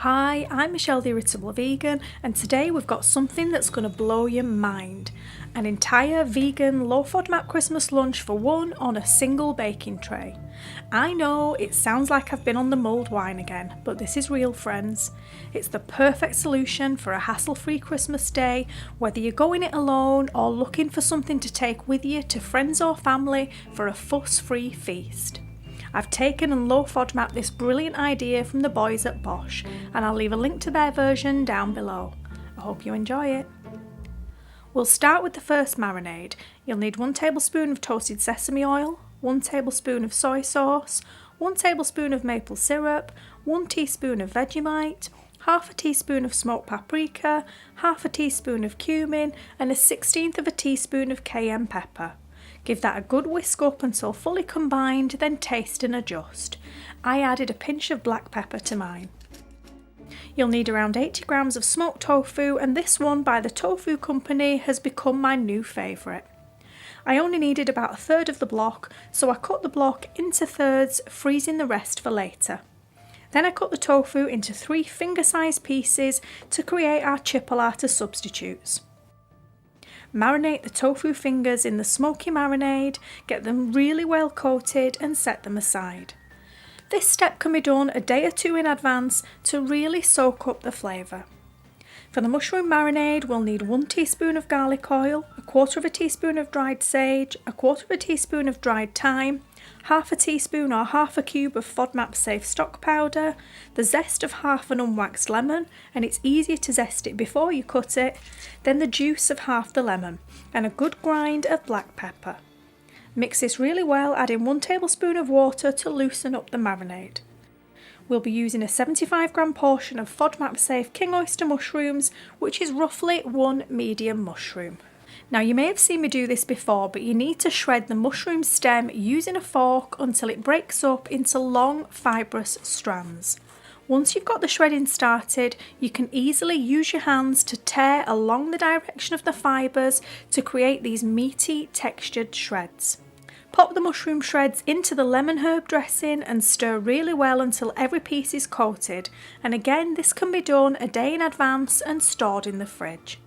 Hi, I'm Michelle the Irritable Vegan, and today we've got something that's going to blow your mind. An entire vegan low FODMAP Christmas lunch for one on a single baking tray. I know it sounds like I've been on the mulled wine again, but this is real, friends. It's the perfect solution for a hassle-free Christmas day, whether you're going it alone or looking for something to take with you to friends or family for a fuss-free feast. I've taken and low FODMAP this brilliant idea from the boys at Bosch, and I'll leave a link to their version down below. I hope you enjoy it. We'll start with the first marinade. You'll need 1 tablespoon of toasted sesame oil, 1 tablespoon of soy sauce, 1 tablespoon of maple syrup, 1 teaspoon of Vegemite, half a teaspoon of smoked paprika, half a teaspoon of cumin, and a 1/16 of a teaspoon of cayenne pepper. Give that a good whisk up until fully combined, then taste and adjust. I added a pinch of black pepper to mine. You'll need around 80 grams of smoked tofu, and this one by the Tofu Company has become my new favourite. I only needed about 1/3 of the block, so I cut the block into thirds, freezing the rest for later. Then I cut the tofu into 3 finger-sized pieces to create our chipolata substitutes. Marinate the tofu fingers in the smoky marinade, get them really well coated and set them aside. This step can be done a day or 2 in advance to really soak up the flavour. For the mushroom marinade, we'll need 1 teaspoon of garlic oil, 1/4 of a teaspoon of dried sage, 1/4 of a teaspoon of dried thyme, half a teaspoon or half a cube of FODMAP safe stock powder, the zest of half an unwaxed lemon, and it's easier to zest it before you cut it, then the juice of half the lemon, and a good grind of black pepper. Mix this really well, adding 1 tablespoon of water to loosen up the marinade. We'll be using a 75 gram portion of FODMAP safe king oyster mushrooms, which is roughly 1 medium mushroom. Now you may have seen me do this before, but you need to shred the mushroom stem using a fork until it breaks up into long fibrous strands. Once you've got the shredding started, you can easily use your hands to tear along the direction of the fibres to create these meaty textured shreds. Pop the mushroom shreds into the lemon herb dressing and stir really well until every piece is coated, and again this can be done a day in advance and stored in the fridge.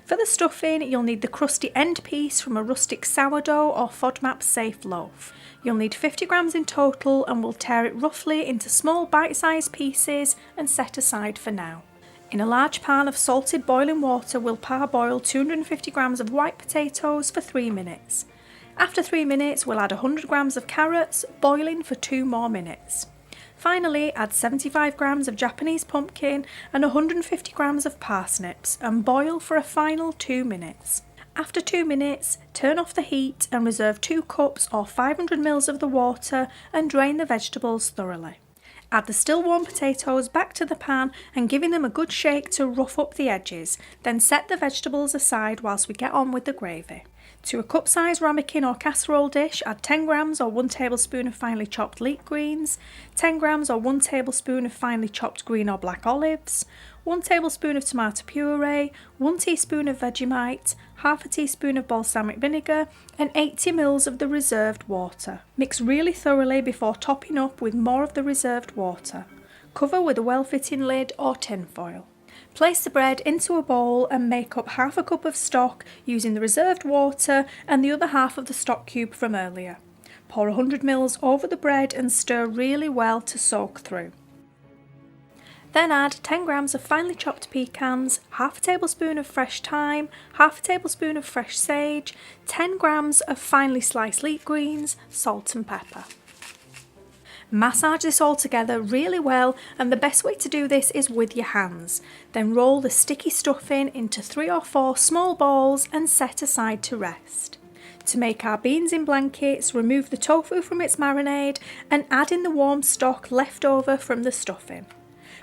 For the stuffing, you'll need the crusty end piece from a rustic sourdough or FODMAP safe loaf. You'll need 50 grams in total, and we'll tear it roughly into small bite-sized pieces and set aside for now. In a large pan of salted boiling water, we'll parboil 250 grams of white potatoes for 3 minutes. After 3 minutes, we'll add 100 grams of carrots, boiling for 2 more minutes. Finally, add 75 grams of Japanese pumpkin and 150 grams of parsnips and boil for a final 2 minutes. After 2 minutes, turn off the heat and reserve 2 cups or 500 ml of the water and drain the vegetables thoroughly. Add the still warm potatoes back to the pan and giving them a good shake to rough up the edges, then set the vegetables aside whilst we get on with the gravy. To a cup-sized ramekin or casserole dish, add 10 grams or 1 tablespoon of finely chopped leek greens, 10 grams or 1 tablespoon of finely chopped green or black olives, 1 tablespoon of tomato puree, 1 teaspoon of Vegemite, half a teaspoon of balsamic vinegar, and 80 ml of the reserved water. Mix really thoroughly before topping up with more of the reserved water. Cover with a well-fitting lid or tin foil. Place the bread into a bowl and make up half a cup of stock using the reserved water and the other half of the stock cube from earlier. Pour 100 ml over the bread and stir really well to soak through. Then add 10 grams of finely chopped pecans, half a tablespoon of fresh thyme, half a tablespoon of fresh sage, 10 grams of finely sliced leek greens, salt and pepper. Massage this all together really well, and the best way to do this is with your hands. Then roll the sticky stuffing into 3 or 4 small balls and set aside to rest. To make our beans in blankets, remove the tofu from its marinade and add in the warm stock left over from the stuffing.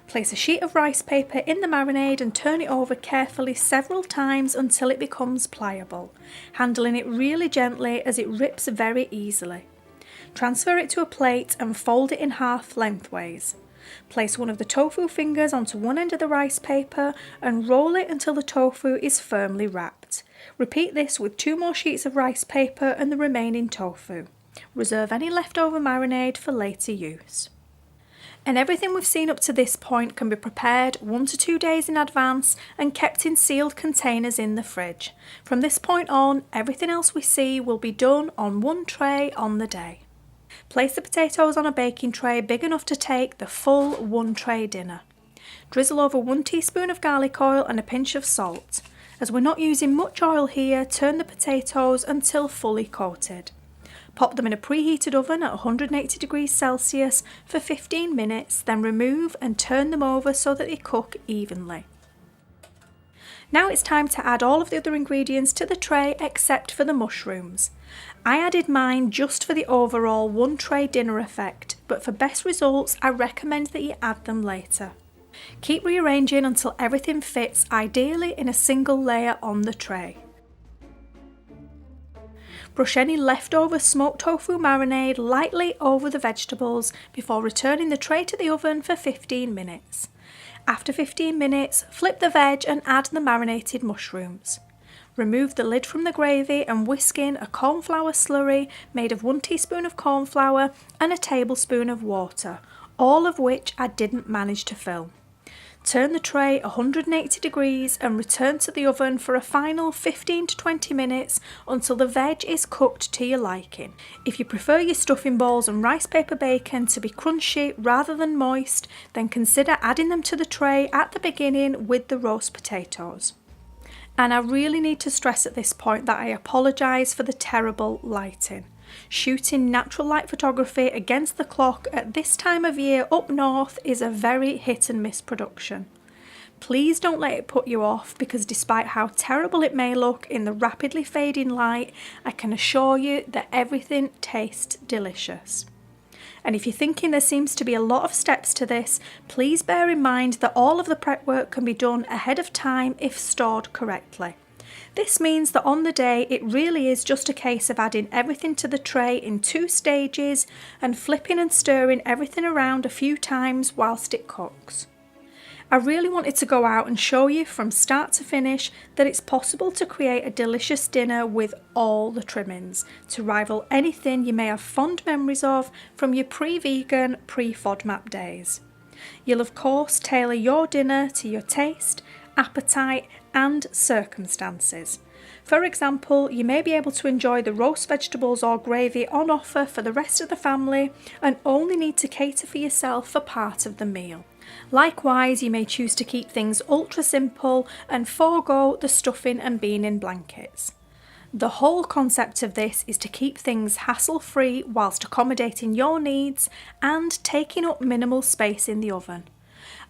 Place a sheet of rice paper in the marinade and turn it over carefully several times until it becomes pliable, handling it really gently as it rips very easily. Transfer it to a plate and fold it in half lengthways. Place one of the tofu fingers onto one end of the rice paper and roll it until the tofu is firmly wrapped. Repeat this with 2 more sheets of rice paper and the remaining tofu. Reserve any leftover marinade for later use. And everything we've seen up to this point can be prepared 1 to 2 days in advance and kept in sealed containers in the fridge. From this point on, everything else we see will be done on one tray on the day. Place the potatoes on a baking tray big enough to take the full 1 tray dinner. Drizzle over 1 teaspoon of garlic oil and a pinch of salt. As we're not using much oil here, turn the potatoes until fully coated. Pop them in a preheated oven at 180 degrees Celsius for 15 minutes, then remove and turn them over so that they cook evenly. Now it's time to add all of the other ingredients to the tray except for the mushrooms. I added mine just for the overall 1 tray dinner effect, but for best results I recommend that you add them later. Keep rearranging until everything fits, ideally in a single layer on the tray. Brush any leftover smoked tofu marinade lightly over the vegetables before returning the tray to the oven for 15 minutes. After 15 minutes, flip the veg and add the marinated mushrooms. Remove the lid from the gravy and whisk in a cornflour slurry made of 1 teaspoon of corn flour and a tablespoon of water, all of which I didn't manage to fill. Turn the tray 180 degrees and return to the oven for a final 15 to 20 minutes until the veg is cooked to your liking. If you prefer your stuffing balls and rice paper bacon to be crunchy rather than moist, then consider adding them to the tray at the beginning with the roast potatoes. And I really need to stress at this point that I apologise for the terrible lighting. Shooting natural light photography against the clock at this time of year up north is a very hit and miss production. Please don't let it put you off, because despite how terrible it may look in the rapidly fading light, I can assure you that everything tastes delicious. And if you're thinking there seems to be a lot of steps to this, please bear in mind that all of the prep work can be done ahead of time if stored correctly. This means that on the day it really is just a case of adding everything to the tray in 2 stages and flipping and stirring everything around a few times whilst it cooks. I really wanted to go out and show you from start to finish that it's possible to create a delicious dinner with all the trimmings to rival anything you may have fond memories of from your pre-vegan, pre-FODMAP days. You'll of course tailor your dinner to your taste, appetite and circumstances. For example, you may be able to enjoy the roast vegetables or gravy on offer for the rest of the family and only need to cater for yourself for part of the meal. Likewise, you may choose to keep things ultra simple and forego the stuffing and bean in blankets. The whole concept of this is to keep things hassle-free whilst accommodating your needs and taking up minimal space in the oven.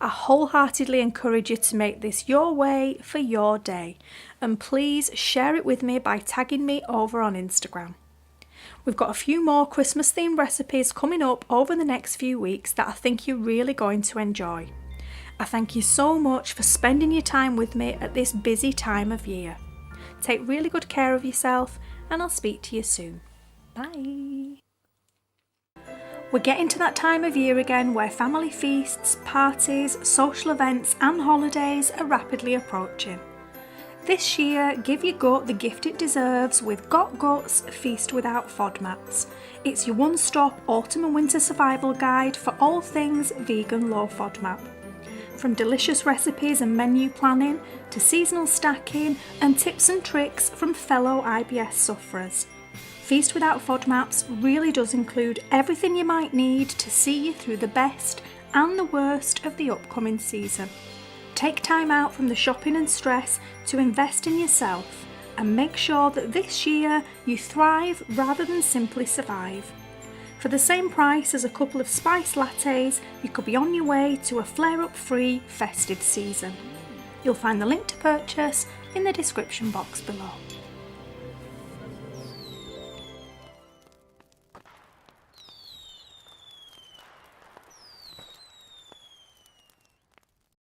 I wholeheartedly encourage you to make this your way for your day, and please share it with me by tagging me over on Instagram. We've got a few more Christmas themed recipes coming up over the next few weeks that I think you're really going to enjoy. I thank you so much for spending your time with me at this busy time of year. Take really good care of yourself, and I'll speak to you soon. Bye. We're getting to that time of year again where family feasts, parties, social events and holidays are rapidly approaching. This year, give your gut the gift it deserves with Got Gut's Feast Without FODMAPs. It's your one-stop autumn and winter survival guide for all things vegan low FODMAP. From delicious recipes and menu planning to seasonal stacking and tips and tricks from fellow IBS sufferers. Feast Without FODMAPs really does include everything you might need to see you through the best and the worst of the upcoming season. Take time out from the shopping and stress to invest in yourself and make sure that this year you thrive rather than simply survive. For the same price as a couple of spice lattes, you could be on your way to a flare-up-free festive season. You'll find the link to purchase in the description box below.